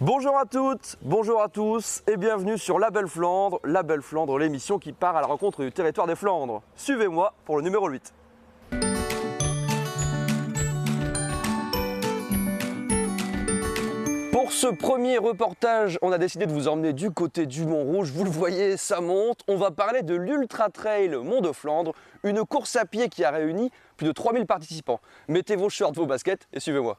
Bonjour à toutes, bonjour à tous et bienvenue sur La Belle Flandre, l'émission qui part à la rencontre du territoire des Flandres. Suivez-moi pour le numéro 8. Pour ce premier reportage, on a décidé de vous emmener du côté du Mont-Rouge. Vous le voyez, ça monte. On va parler de l'Ultra Trail Mont de Flandre, une course à pied qui a réuni plus de 3000 participants. Mettez vos shorts, vos baskets et suivez-moi.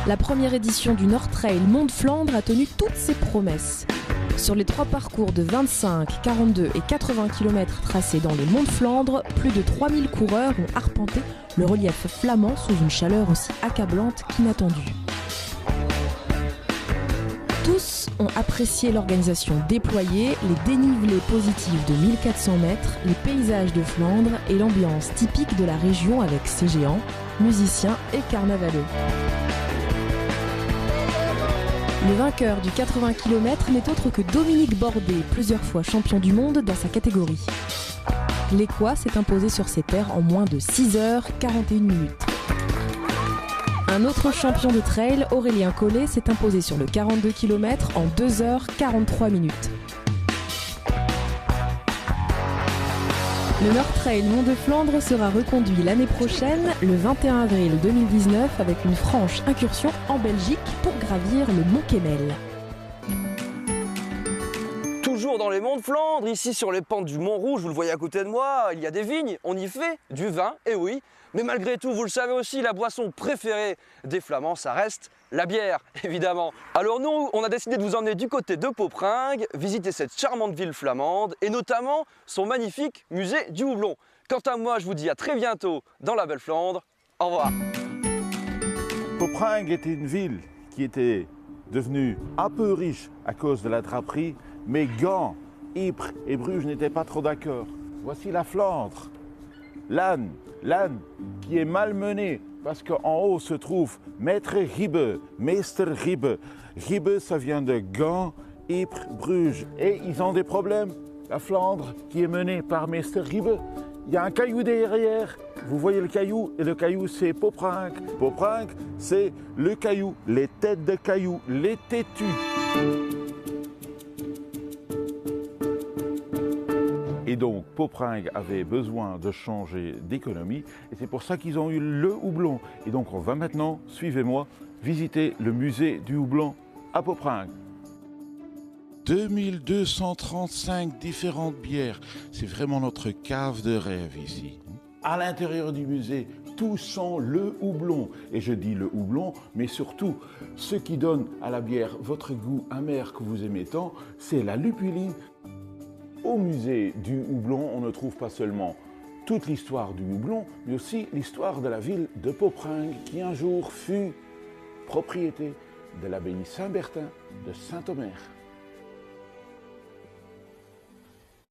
La première édition du Nord Trail Mont de Flandre a tenu toutes ses promesses. Sur les 3 parcours de 25, 42 et 80 km tracés dans le Mont de Flandre, plus de 3000 coureurs ont arpenté le relief flamand sous une chaleur aussi accablante qu'inattendue. Tous ont apprécié l'organisation déployée, les dénivelés positifs de 1400 mètres, les paysages de Flandre et l'ambiance typique de la région avec ses géants, musiciens et carnavaleux. Le vainqueur du 80 km n'est autre que Dominique Bordet, plusieurs fois champion du monde dans sa catégorie. L'Écois s'est imposé sur ses terres en moins de 6h41 minutes. Un autre champion de trail, Aurélien Collet, s'est imposé sur le 42 km en 2h43 minutes. Le Nord Trail Mont de Flandre sera reconduit l'année prochaine, le 21 avril 2019, avec une franche incursion en Belgique pour gravir le Mont Kemmel. Toujours dans les monts de Flandre, ici sur les pentes du Mont-Rouge, vous le voyez à côté de moi, il y a des vignes, on y fait du vin, et oui. Mais malgré tout, vous le savez aussi, la boisson préférée des Flamands, ça reste la bière, évidemment. Alors nous, on a décidé de vous emmener du côté de Poppringue, visiter cette charmante ville flamande, et notamment son magnifique musée du houblon. Quant à moi, je vous dis à très bientôt dans la Belle Flandre. Au revoir. Poppringue était une ville qui était devenue un peu riche à cause de la draperie, mais Gand, Ypres et Bruges n'étaient pas trop d'accord. Voici la Flandre. L'âne qui est malmené parce qu'en haut se trouve Maître Ribbe, Meister Ribbe. Ribbe, ça vient de Gand, Ypres, Bruges. Et ils ont des problèmes. La Flandre qui est menée par Meister Ribbe, il y a un caillou derrière. Vous voyez le caillou, et le caillou c'est Poppringue. Poppringue, c'est le caillou, les têtes de caillou, les têtus. Et donc, Poppringue avait besoin de changer d'économie et c'est pour ça qu'ils ont eu le houblon. Et donc, on va maintenant, suivez-moi, visiter le musée du houblon à Poppringue. 2235 différentes bières. C'est vraiment notre cave de rêve ici. À l'intérieur du musée, tout sent le houblon. Et je dis le houblon, mais surtout, ce qui donne à la bière votre goût amer que vous aimez tant, c'est la lupuline. Au musée du houblon, on ne trouve pas seulement toute l'histoire du houblon, mais aussi l'histoire de la ville de Poppringue, qui un jour fut propriété de l'abbaye Saint-Bertin de Saint-Omer.